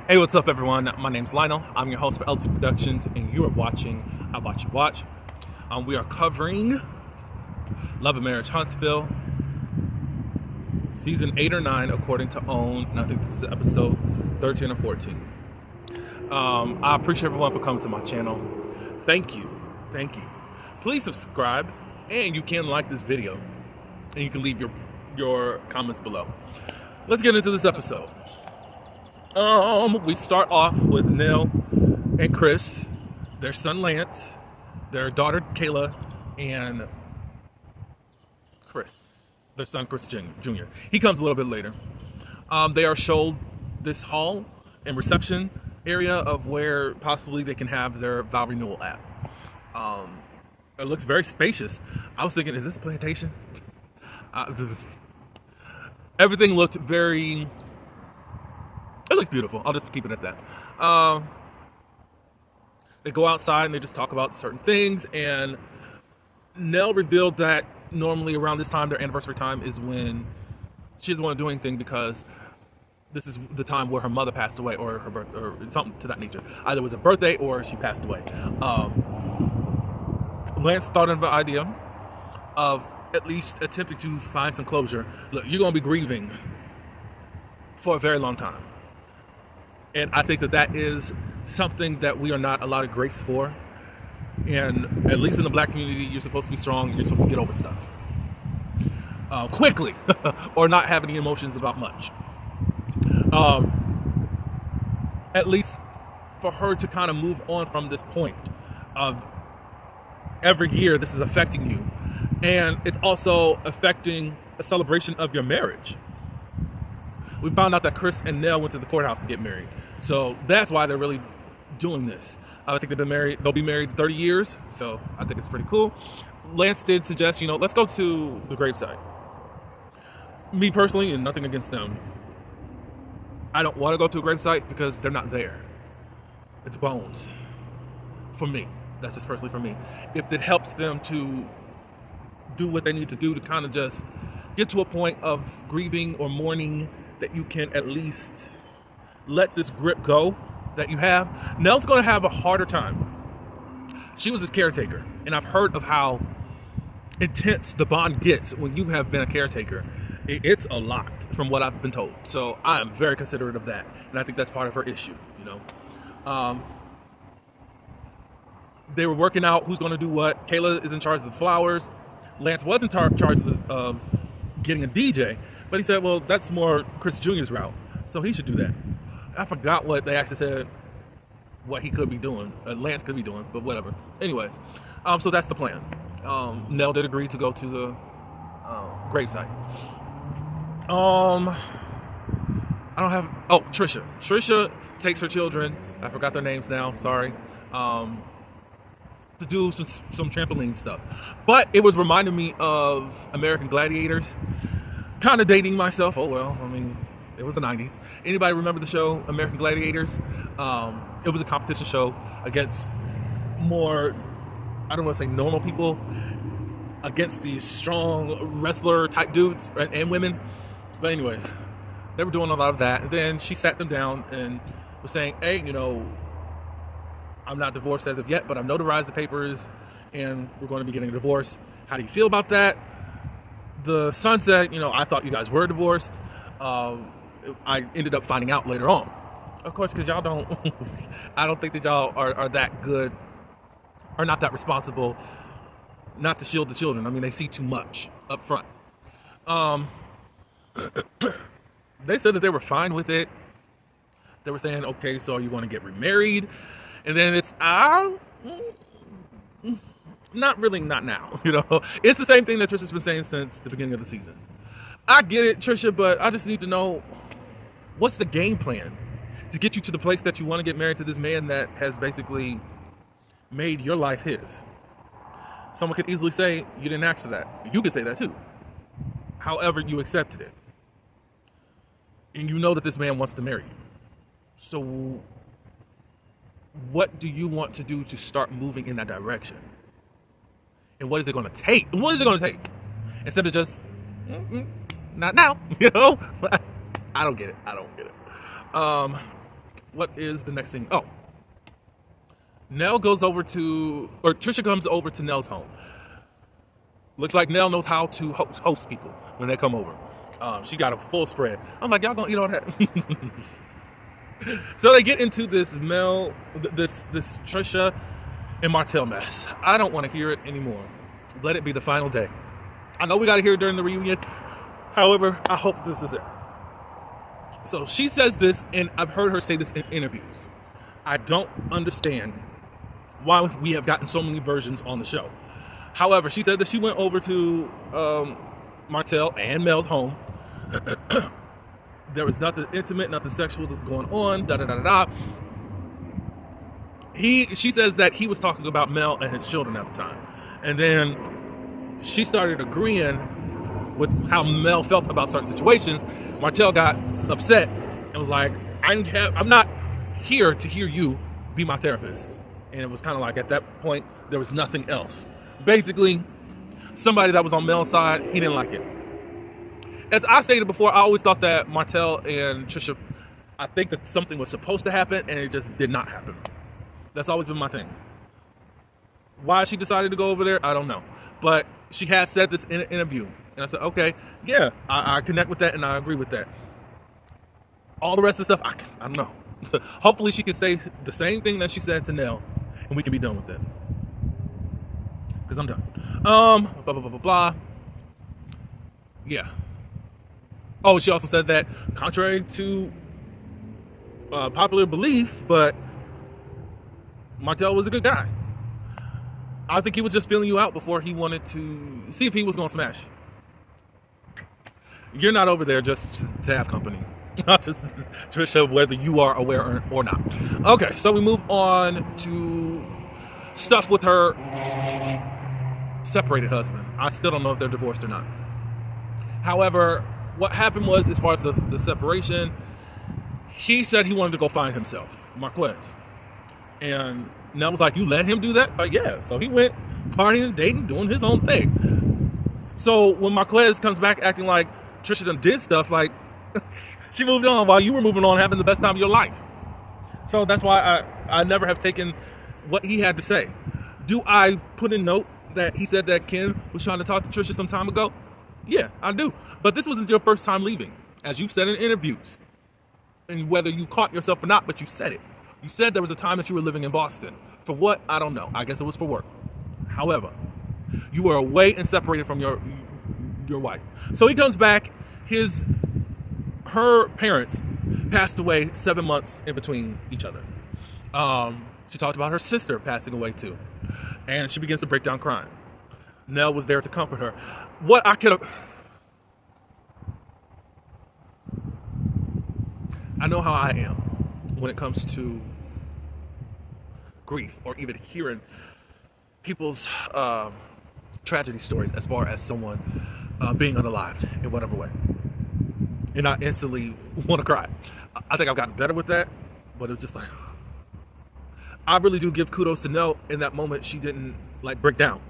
Hey, what's up, everyone? My name's Lionel. I'm your host for LT Productions, and you are watching I Watch You Watch. We are covering Love and Marriage Huntsville, season 8 or 9, according to OWN, and I think this is episode 13 or 14. I appreciate everyone for coming to my channel. Thank you. Please subscribe, and you can like this video, and you can leave your comments below. Let's get into this episode. We start off with Nell and Chris, their son Lance, their daughter Kayla, and Chris, their son Chris Jr. He comes a little bit later. They are showed this hall and reception area of where possibly they can have their vow renewal at. It looks very spacious. I was thinking, is this a plantation? Everything looked very... It looks beautiful. I'll just keep it at that. They go outside and they just talk about certain things. And Nell revealed that normally around this time, their anniversary time, is when she doesn't want to do anything because this is the time where her mother passed away, or her birth, or something to that nature. Either it was a birthday or she passed away. Lance thought of the idea of at least attempting to find some closure. Look, you're going to be grieving for a very long time. And I think that is something that we are not allowed grace for. And at least in the black community, you're supposed to be strong. You're supposed to get over stuff quickly, or not have any emotions about much. At least for her to kind of move on from this point of every year this is affecting you. And it's also affecting a celebration of your marriage. We found out that Chris and Nell went to the courthouse to get married. So that's why they're really doing this. I think they'll be married 30 years. So I think it's pretty cool. Lance did suggest, let's go to the gravesite. Me personally, and nothing against them, I don't want to go to a gravesite because they're not there. It's bones. For me. That's just personally for me. If it helps them to do what they need to do to kind of just get to a point of grieving or mourning, that you can at least let this grip go that you have. Nell's going to have a harder time. She was a caretaker, and I've heard of how intense the bond gets when you have been a caretaker. It's a lot from what I've been told. So I am very considerate of that, and I think that's part of her issue. They were working out who's going to do what. Kayla is in charge of the flowers. Lance was in charge of getting a DJ, but he said, well, that's more Chris Jr.'s route, so he should do that. I forgot what they actually said, what he could be doing, Lance could be doing, but whatever. Anyways, so that's the plan. Nell did agree to go to the gravesite. Trisha. Trisha takes her children, I forgot their names now, sorry, to do some trampoline stuff. But it was reminding me of American Gladiators. Kind of dating myself. Oh well, I mean, it was the 90s. Anybody remember the show American Gladiators? It was a competition show against more, I don't want to say normal people, against these strong wrestler type dudes and women. But anyways, they were doing a lot of that. And then she sat them down and was saying, hey, I'm not divorced as of yet, but I've notarized the papers and we're going to be getting a divorce. How do you feel about that? The son said, I thought you guys were divorced. I ended up finding out later on. Of course, because y'all don't, I don't think that y'all are that good, or not that responsible, not to shield the children. I mean, they see too much up front. They said that they were fine with it. They were saying, okay, so you want to get remarried? And then it's, not really, not now, It's the same thing that Trisha's been saying since the beginning of the season. I get it, Trisha, but I just need to know, what's the game plan to get you to the place that you want to get married to this man that has basically made your life his? Someone could easily say, you didn't ask for that. You could say that too. However, you accepted it. And you know that this man wants to marry you. So what do you want to do to start moving in that direction? And what is it going to take? What is it going to take? Instead of just, not now, I don't get it. what is the next thing? Oh, Trisha comes over to Nell's home. Looks like Nell knows how to host people when they come over. She got a full spread. I'm like, y'all gonna eat all that? So they get into this Trisha and Martell mess. I don't want to hear it anymore. Let it be the final day. I know we got to hear it during the reunion. However, I hope this is it. So she says this, and I've heard her say this in interviews. I don't understand why we have gotten so many versions on the show. However, she said that she went over to Martell and Mel's home. There was nothing intimate, nothing sexual that's going on. She says that he was talking about Mel and his children at the time, and then she started agreeing with how Mel felt about certain situations. Martell got upset and was like, "I'm not here to hear you be my therapist." And it was kind of like at that point there was nothing else. Basically, somebody that was on Mel's side, he didn't like it. As I stated before, I always thought that Martell and Trisha, I think that something was supposed to happen and it just did not happen. That's always been my thing. Why she decided to go over there, I don't know. But she has said this in an interview. And I said, okay, yeah, I connect with that and I agree with that. All the rest of the stuff, I don't know. So hopefully she can say the same thing that she said to Nell and we can be done with it. Because I'm done. Blah, blah, blah, blah, blah. Yeah. Oh, she also said that contrary to popular belief, but Martell was a good guy. I think he was just feeling you out before he wanted to see if he was going to smash. You're not over there just to have company. Just Trisha, whether you are aware or not. Okay, so we move on to stuff with her separated husband. I still don't know if they're divorced or not. However, what happened was, as far as the separation, he said he wanted to go find himself, Marquez. And Nell was like, you let him do that? Yeah. So he went partying, dating, doing his own thing. So when Marquez comes back acting like Trisha done did stuff, like, she moved on while you were moving on, having the best time of your life. So that's why I never have taken what he had to say. Do I put in note that he said that Ken was trying to talk to Trisha some time ago? Yeah, I do. But this wasn't your first time leaving, as you've said in interviews. And whether you caught yourself or not, but you said it. You said there was a time that you were living in Boston. For what? I don't know. I guess it was for work. However, you were away and separated from your wife. So he comes back. Her parents passed away 7 months in between each other. She talked about her sister passing away too. And she begins to break down crying. Nell was there to comfort her. What I could have... I know how I am when it comes to grief or even hearing people's tragedy stories as far as someone being unalived in whatever way. And I instantly want to cry. I think I've gotten better with that, but it's just like, I really do give kudos to Nell in that moment. She didn't like break down.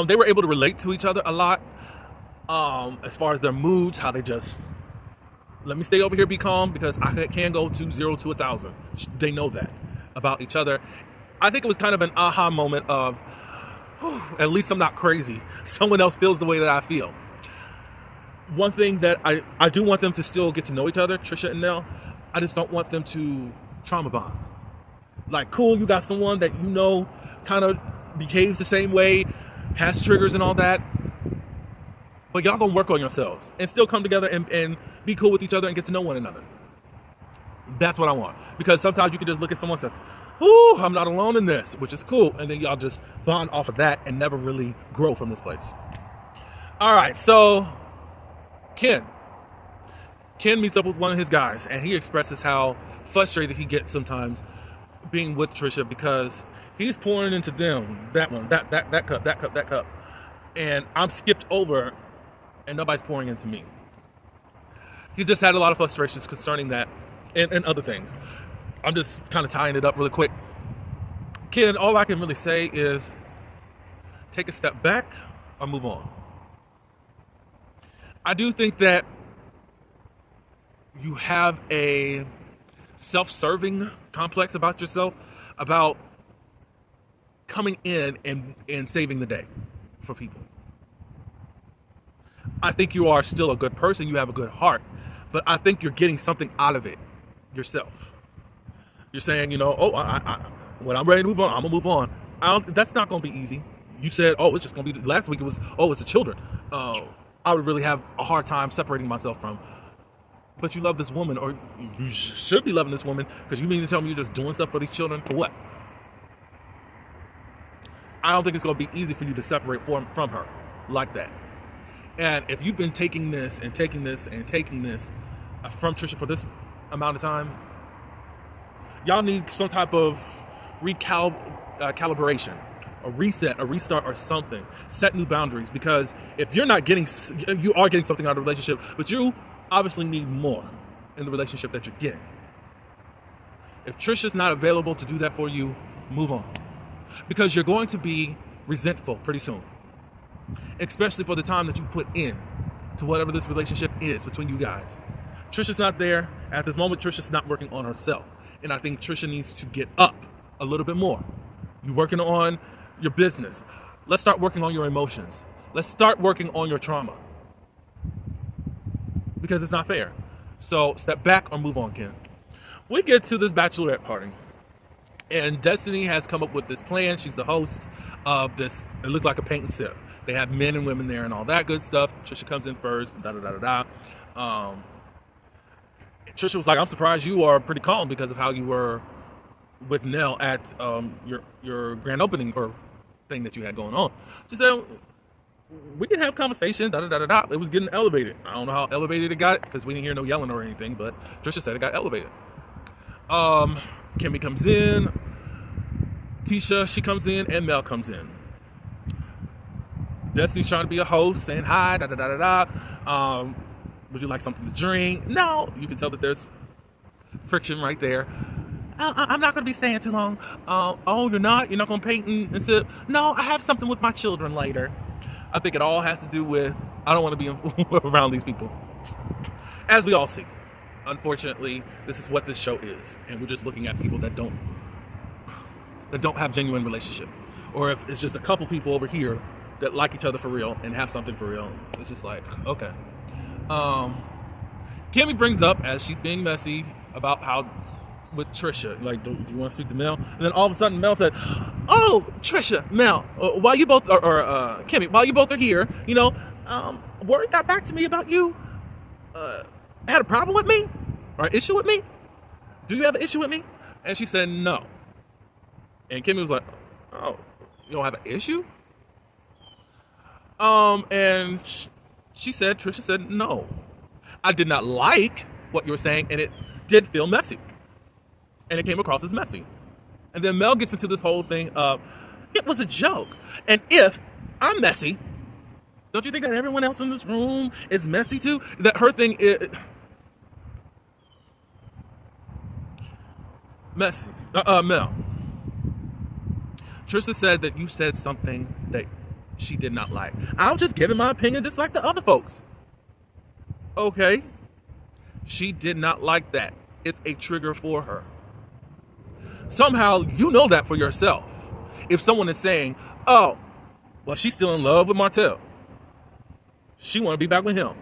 They were able to relate to each other a lot as far as their moods, how they just, let me stay over here, be calm, because I can go to 0 to 1,000. They know that about each other. I think it was kind of an aha moment of, at least I'm not crazy. Someone else feels the way that I feel. One thing that I do want them to still get to know each other, Trisha and Nell. I just don't want them to trauma bond. Like, cool, you got someone that you know kind of behaves the same way, has triggers and all that, but y'all gonna work on yourselves and still come together and be cool with each other and get to know one another. That's what I want. Because sometimes you can just look at someone and say, ooh, I'm not alone in this, which is cool. And then y'all just bond off of that and never really grow from this place. All right, so Ken meets up with one of his guys, and he expresses how frustrated he gets sometimes being with Trisha because he's pouring into them, that one, that cup. And I'm skipped over and nobody's pouring into me. He's just had a lot of frustrations concerning that and other things. I'm just kind of tying it up really quick. Ken, all I can really say is take a step back or move on. I do think that you have a self-serving complex about yourself, about coming in and saving the day for people. I think you are still a good person. You have a good heart, but I think you're getting something out of it yourself. You're saying, when I'm ready to move on, I'm gonna move on. That's not gonna be easy. You said, it's just gonna be. Last week it was, it's the children. I would really have a hard time separating myself from. But you love this woman, or you should be loving this woman, because you mean to tell me you're just doing stuff for these children for what? I don't think it's gonna be easy for you to separate from her like that. And if you've been taking this and taking this and taking this from Trisha for this amount of time, y'all need some type of calibration, a reset, a restart, or something. Set new boundaries, because if you are getting something out of the relationship, but you obviously need more in the relationship that you're getting. If Trisha's not available to do that for you, move on, because you're going to be resentful pretty soon, especially for the time that you put in to whatever this relationship is between you guys. Trisha's not there at this moment. Trisha's not working on herself, and I think Trisha needs to get up a little bit more. You're working on your business. Let's start working on your emotions. Let's start working on your trauma, because it's not fair. So step back or move on, Ken. We get to this bachelorette party, and Destiny has come up with this plan. She's the host of this. It looks like a paint and sip. They have men and women there and all that good stuff. Trisha comes in first. Trisha was like, "I'm surprised you are pretty calm because of how you were with Nell at your grand opening or thing that you had going on." She said, "We can have conversation." It was getting elevated. I don't know how elevated it got, because we didn't hear no yelling or anything, but Trisha said it got elevated. Kimmy comes in, Tisha, she comes in, and Mel comes in. Destiny's trying to be a host, saying hi, would you like something to drink? No. You can tell that there's friction right there. I'm not going to be staying too long. You're not? You're not going to paint and sip? No, I have something with my children later. I think it all has to do with, I don't want to be around these people. As we all see. Unfortunately, this is what this show is. And we're just looking at people that don't have genuine relationship. Or if it's just a couple people over here that like each other for real and have something for real. It's just like, okay. Kimmy brings up, as she's being messy, about how with Trisha, like, do you want to speak to Mel? And then all of a sudden Mel said, "Oh, Trisha, Mel, while you both or Kimmy, while you both are here, word got back to me about you had a problem with me or an issue with me. Do you have an issue with me?" And she said no. And Kimmy was like, "Oh, you don't have an issue?" And Trisha said, "No, I did not like what you were saying, and it did feel messy. And it came across as messy." And then Mel gets into this whole thing of, it was a joke. And if I'm messy, don't you think that everyone else in this room is messy too? That her thing is messy. Mel. Trisha said that you said something that she did not like. I was just giving my opinion just like the other folks. Okay. She did not like that. It's a trigger for her. Somehow you know that for yourself. If someone is saying, "Oh, well, she's still in love with Martell. She want to be back with him."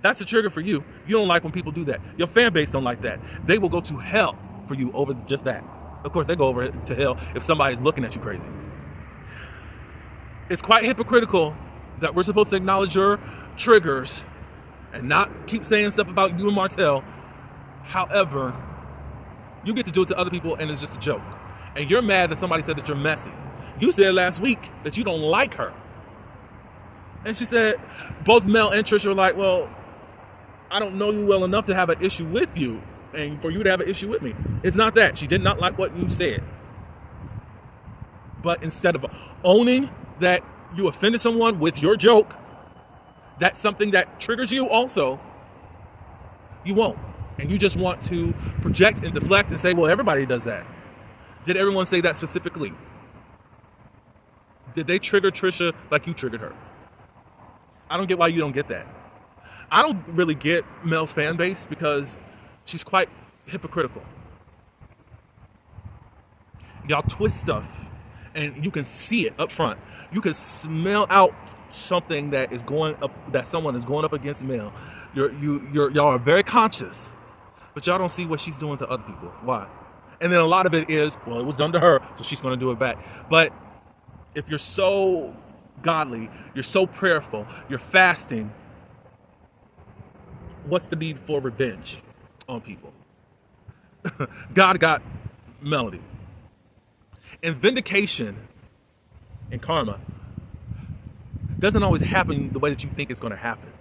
That's a trigger for you. You don't like when people do that. Your fan base don't like that. They will go to hell for you over just that. Of course, they go over to hell if somebody's looking at you crazy. It's quite hypocritical that we're supposed to acknowledge your triggers and not keep saying stuff about you and Martell. However, you get to do it to other people and it's just a joke. And you're mad that somebody said that you're messy. You said last week that you don't like her. And she said, both Mel and Trisha were like, "Well, I don't know you well enough to have an issue with you and for you to have an issue with me." It's not that. She did not like what you said. But instead of owning that you offended someone with your joke, that's something that triggers you also, you won't. And you just want to project and deflect and say, "Well, everybody does that." Did everyone say that specifically? Did they trigger Trisha like you triggered her? I don't get why you don't get that. I don't really get Mel's fan base because she's quite hypocritical. Y'all twist stuff, and you can see it up front. You can smell out something that is going up, that someone is going up against Mel. Y'all are very conscious, but y'all don't see what she's doing to other people. Why? And then a lot of it is, well, it was done to her, so she's going to do it back. But if you're so godly, you're so prayerful, you're fasting, what's the need for revenge on people? God got Melody. And vindication and karma doesn't always happen the way that you think it's going to happen.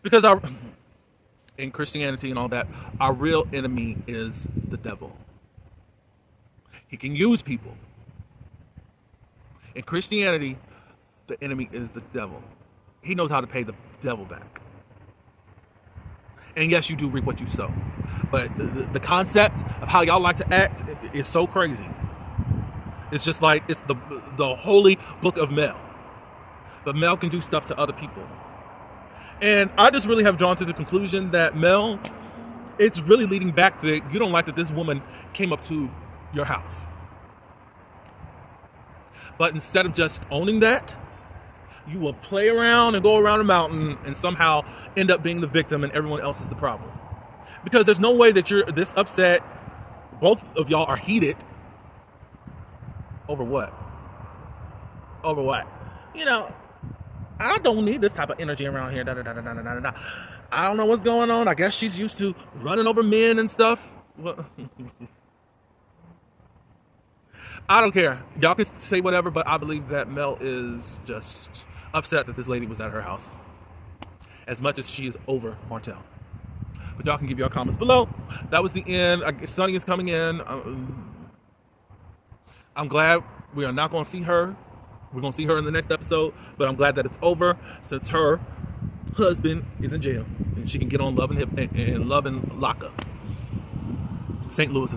Because in Christianity and all that, our real enemy is the devil. He can use people. In Christianity, the enemy is the devil. He knows how to pay the devil back. And yes, you do reap what you sow. But the concept of how y'all like to act is so crazy. It's just like, it's the holy book of Mel. But Mel can do stuff to other people. And I just really have drawn to the conclusion that Mel, it's really leading back to, you don't like that this woman came up to your house. But instead of just owning that, you will play around and go around a mountain and somehow end up being the victim and everyone else is the problem. Because there's no way that you're this upset. Both of y'all are heated. Over what? Over what? You know, I don't need this type of energy around here. I don't know what's going on. I guess she's used to running over men and stuff. I don't care. Y'all can say whatever, but I believe that Mel is just upset that this lady was at her house as much as she is over Martell. But y'all can give your comments below. That was the end. I guess Sunny is coming in. I'm glad we are not going to see her. We're going to see her in the next episode, but I'm glad that it's over since her husband is in jail and she can get on Love and Love and Lockup. St. Louis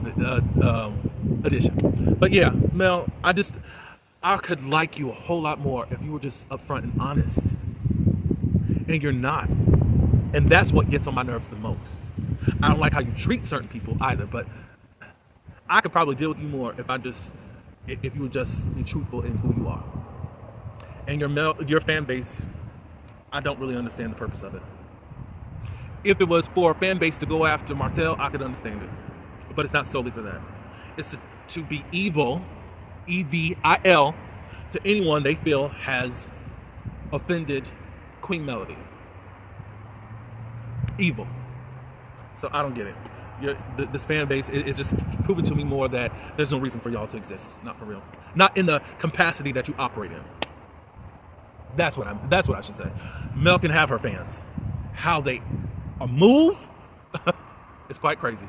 edition. But yeah, Mel, I could like you a whole lot more if you were just upfront and honest. And you're not. And that's what gets on my nerves the most. I don't like how you treat certain people either, but I could probably deal with you more if you would just be truthful in who you are. And your fan base, I don't really understand the purpose of it. If it was for a fan base to go after Martell, I could understand it. But it's not solely for that. It's to be evil, E-V-I-L, to anyone they feel has offended Queen Melody. Evil. So I don't get it. This fan base is just proving to me more that there's no reason for y'all to exist. Not for real. Not in the capacity that you operate in. That's what I should say. Mel can have her fans. How they move is quite crazy.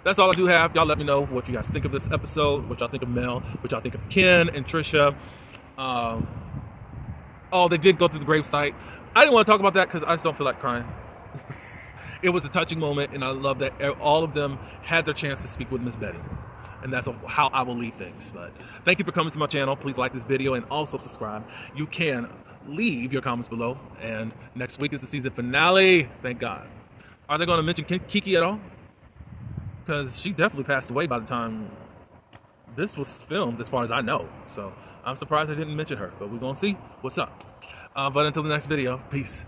That's all I do have. Y'all let me know what you guys think of this episode, what y'all think of Mel, what y'all think of Ken and Trisha. Oh, they did go to the gravesite. I didn't want to talk about that because I just don't feel like crying. It was a touching moment, and I love that all of them had their chance to speak with Miss Betty. And that's how I will leave things. But thank you for coming to my channel. Please like this video and also subscribe. You can leave your comments below. And next week is the season finale. Thank God. Are they going to mention Kiki at all? Because she definitely passed away by the time this was filmed, as far as I know. So I'm surprised I didn't mention her. But we're going to see what's up. But until the next video, peace.